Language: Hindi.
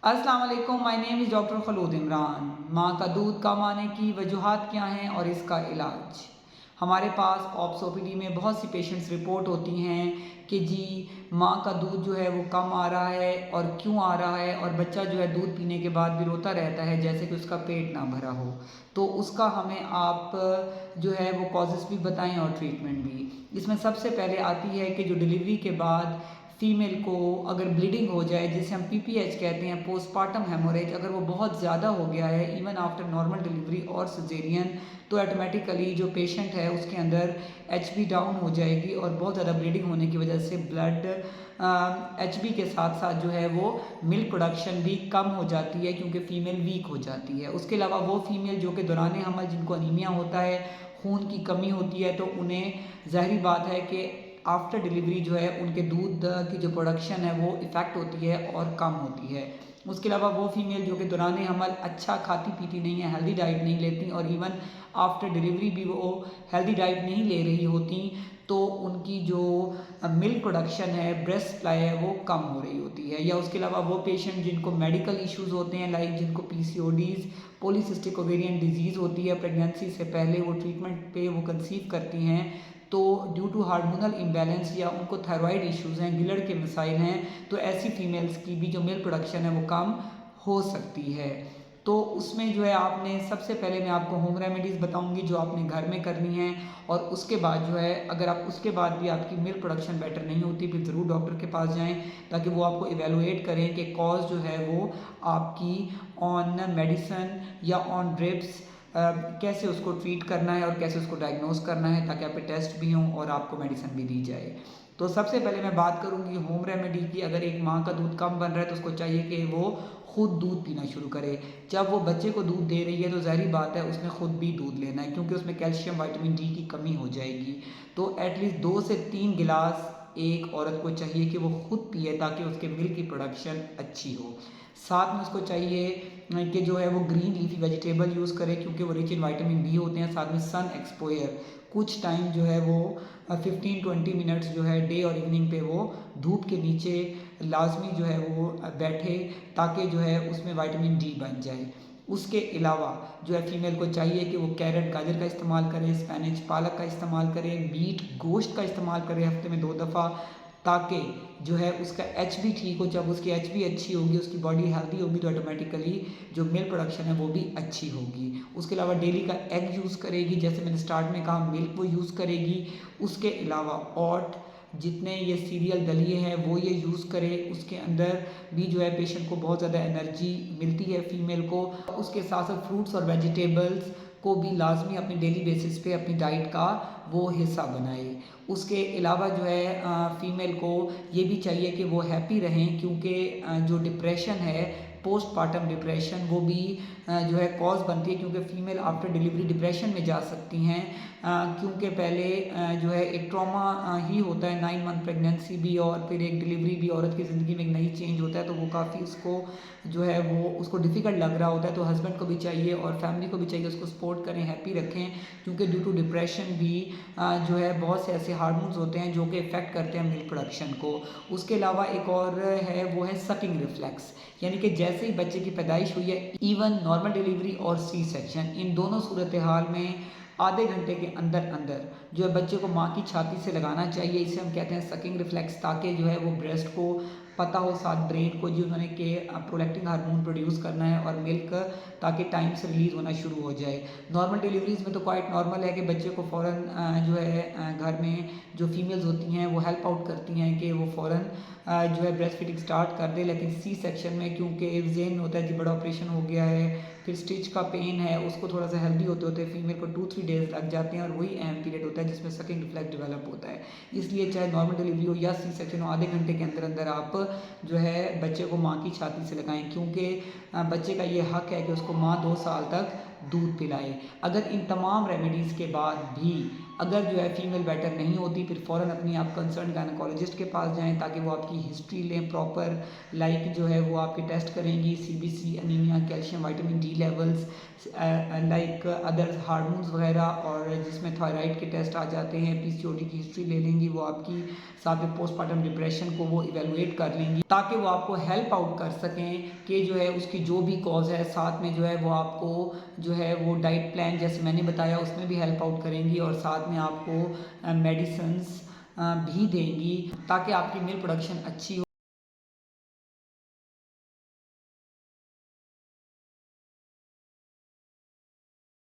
अस्सलाम वालेकुम, my name is doctor Khulood Imran. माँ का दूध कम आने की वजूहात क्या हैं और इसका इलाज। हमारे पास ऑप्स ओपीडी में बहुत सी पेशेंट्स रिपोर्ट होती हैं कि जी माँ का दूध जो है वो कम आ रहा है और क्यों आ रहा है, और बच्चा जो है दूध पीने के बाद भी रोता रहता है जैसे कि उसका पेट ना भरा हो। तो उसका हमें आप जो है वो कॉजेज़ भी बताएं और ट्रीटमेंट भी। इसमें सबसे पहले आती है कि जो डिलीवरी के बाद फीमेल को अगर ब्लीडिंग हो जाए, जिसे हम पीपीएच कहते हैं, पोस्टपार्टम हेमोरेज, अगर वो बहुत ज़्यादा हो गया है इवन आफ्टर नॉर्मल डिलीवरी और सिजेरियन, तो ऑटोमेटिकली जो पेशेंट है उसके अंदर एचबी डाउन हो जाएगी और बहुत ज़्यादा ब्लीडिंग होने की वजह से ब्लड एचबी के साथ साथ जो है वो मिल्क प्रोडक्शन भी कम हो जाती है क्योंकि फ़ीमेल वीक हो जाती है। उसके अलावा वो फीमेल जो कि दौरान हमल जिनको अनीमिया होता है, खून की कमी होती है, तो उन्हें ज़ाहिर बात है कि आफ्टर डिलीवरी जो है उनके दूध की जो प्रोडक्शन है वो इफ़ेक्ट होती है और कम होती है। उसके अलावा वो फीमेल जो कि दौरान हमल अच्छा खाती पीती नहीं है, हेल्दी डाइट नहीं लेती और इवन आफ्टर डिलीवरी भी वो हेल्दी डाइट नहीं ले रही होती, तो उनकी जो मिल्क प्रोडक्शन है, ब्रेस्ट सप्लाई है, वो कम हो रही होती है। या उसके अलावा वो पेशेंट जिनको मेडिकल इश्यूज़ होते हैं, लाइक जिनको पीसीओडीज़, पॉलीसिस्टिक ओवेरियन डिजीज़ होती है, प्रेगनेंसी से पहले वो ट्रीटमेंट पे वो कंसीव करती हैं, तो ड्यू टू हार्मोनल इम्बैलेंस या उनको थायराइड इश्यूज़ हैं, गिलड़ के मसाइल हैं, तो ऐसी फीमेल्स की भी जो मिल्क प्रोडक्शन है वो कम हो सकती है। तो उसमें जो है आपने सबसे पहले मैं आपको होम रेमेडीज़ बताऊंगी जो आपने घर में करनी है, और उसके बाद जो है अगर आप उसके बाद भी आपकी मिल्क प्रोडक्शन बेटर नहीं होती फिर ज़रूर डॉक्टर के पास जाएं ताकि वो आपको इवेलुएट करें कि कॉज जो है वो आपकी ऑन मेडिसन या ऑन ड्रिप्स कैसे उसको ट्रीट करना है और कैसे उसको डायग्नोस करना है, ताकि आपके टेस्ट भी हों और आपको मेडिसिन भी दी जाए। तो सबसे पहले मैं बात करूंगी होम रेमेडी की। अगर एक माँ का दूध कम बन रहा है तो उसको चाहिए कि वो खुद दूध पीना शुरू करे। जब वो बच्चे को दूध दे रही है तो ज़ाहिर बात है उसने खुद भी दूध लेना है क्योंकि उसमें कैल्शियम विटामिन डी की कमी हो जाएगी। तो एटलीस्ट 2 से 3 गिलास एक औरत को चाहिए कि वो खुद पिए ताकि उसके मिल्क की प्रोडक्शन अच्छी हो। साथ में उसको चाहिए कि जो है वो ग्रीन लीफी वेजिटेबल यूज़ करे क्योंकि वो रिच इन विटामिन बी होते हैं। साथ में सन एक्सपोयर कुछ टाइम जो है वो 15-20 मिनट्स जो है डे और इवनिंग पे वो धूप के नीचे लाजमी जो है वो बैठे ताकि जो है उसमें विटामिन डी बन जाए। उसके अलावा जो है फीमेल को चाहिए कि वो कैरेट गाजर का इस्तेमाल करें, स्पेनिच पालक का इस्तेमाल करें, मीट गोश्त का इस्तेमाल करें हफ्ते में 2 दफ़ा, ताकि जो है उसका एच बी ठीक हो। जब उसकी एच बी अच्छी होगी, उसकी बॉडी हेल्दी होगी, तो ऑटोमेटिकली जो मिल्क प्रोडक्शन है वो भी अच्छी होगी। उसके अलावा डेली का एग यूज़ करेगी, जैसे मैंने स्टार्ट में कहा मिल्क वो यूज़ करेगी। उसके अलावा ओट जितने ये सीरियल दलिए हैं वो ये यूज़ करे, उसके अंदर भी जो है पेशेंट को बहुत ज़्यादा एनर्जी मिलती है फीमेल को। उसके साथ साथ फ्रूट्स और वेजिटेबल्स को भी लाजमी अपनी डेली बेसिस पे अपनी डाइट का वो हिस्सा बनाए। उसके अलावा जो है फीमेल को ये भी चाहिए कि वो हैप्पी रहें क्योंकि जो डिप्रेशन है, पोस्टपार्टम डिप्रेशन, वो भी जो है कॉज बनती है क्योंकि फ़ीमेल आफ्टर डिलीवरी डिप्रेशन में जा सकती हैं क्योंकि पहले जो है एक ट्रॉमा ही होता है, 9 मंथ प्रेगनेंसी भी और फिर एक डिलीवरी भी, औरत की ज़िंदगी में एक नई चेंज होता है, तो वो काफ़ी उसको जो है वो उसको डिफ़िकल्ट लग रहा होता है। तो हस्बैंड को भी चाहिए और फैमिली को भी चाहिए उसको सपोर्ट करें, हैप्पी रखें क्योंकि ड्यू टू डिप्रेशन भी जो है बहुत से ऐसे हार्मोन्स होते हैं जो कि इफ़ेक्ट करते हैं मिल्क प्रोडक्शन को। उसके अलावा एक और है वो है सकिंग रिफ्लेक्स, यानी कि जैसे ही बच्चे की पैदाइश हुई है, इवन नॉर्मल डिलीवरी और सी सेक्शन, इन दोनों सूरत हाल में आधे घंटे के अंदर अंदर जो है बच्चे को माँ की छाती से लगाना चाहिए। इसे हम कहते हैं सकिंग रिफ्लेक्स, ताकि जो है वो ब्रेस्ट को पता हो, साथ ब्रेन को जी उन्होंने के प्रोलैक्टिन हार्मोन प्रोड्यूस करना है और मिल्क ताकि टाइम से रिलीज़ होना शुरू हो जाए। नॉर्मल डिलीवरीज़ में तो क्वाइट नॉर्मल है कि बच्चे को फ़ौरन जो है घर में जो फीमेल्स होती हैं वो हेल्प आउट करती हैं कि वो फ़ौरन जो है ब्रेस्ट फीडिंग स्टार्ट कर दे। लेकिन सी सेक्शन में क्योंकि ज़ेन होता है कि बड़ा ऑपरेशन हो गया है, फिर स्टिच का पेन है, उसको थोड़ा सा हेल्दी होते होते फीमेल को 2-3 डेज़ लग जाते हैं और वही अहम पीरियड होता है जिसमें सकिंग रिफ्लेक्स डेवलप होता है। इसलिए चाहे नॉर्मल डिलीवरी हो या सी सेक्शन हो, आधे घंटे के अंदर अंदर आप जो है बच्चे को माँ की छाती से लगाएं क्योंकि बच्चे का ये हक है कि उसको माँ 2 साल तक दूध पिलाए। अगर इन तमाम रेमेडीज़ के बाद भी अगर जो है फीमेल बेटर नहीं होती, फिर फ़ौरन अपनी आप कंसर्न गायनेकोलॉजिस्ट के पास जाएं ताकि वो आपकी हिस्ट्री लें प्रॉपर, लाइक जो है वो आपके टेस्ट करेंगी CBC, anaemia, calcium, vitamin D levels, like other hormones वगैरह, और जिसमें थायराइड के टेस्ट आ जाते हैं, पीसीओडी की हिस्ट्री ले लेंगी वो आपकी, साथ में पोस्टमार्टम डिप्रेशन को वो इवेलुएट कर लेंगी ताकि वो आपको हेल्प आउट कर सकें कि जो है उसकी जो भी कॉज है, साथ में जो है वो आपको जो है वो डाइट प्लान जैसे मैंने बताया उसमें भी हेल्प आउट करेंगी, और साथ में आपको मेडिसिन्स भी देंगी ताकि आपकी मिल्क प्रोडक्शन अच्छी हो।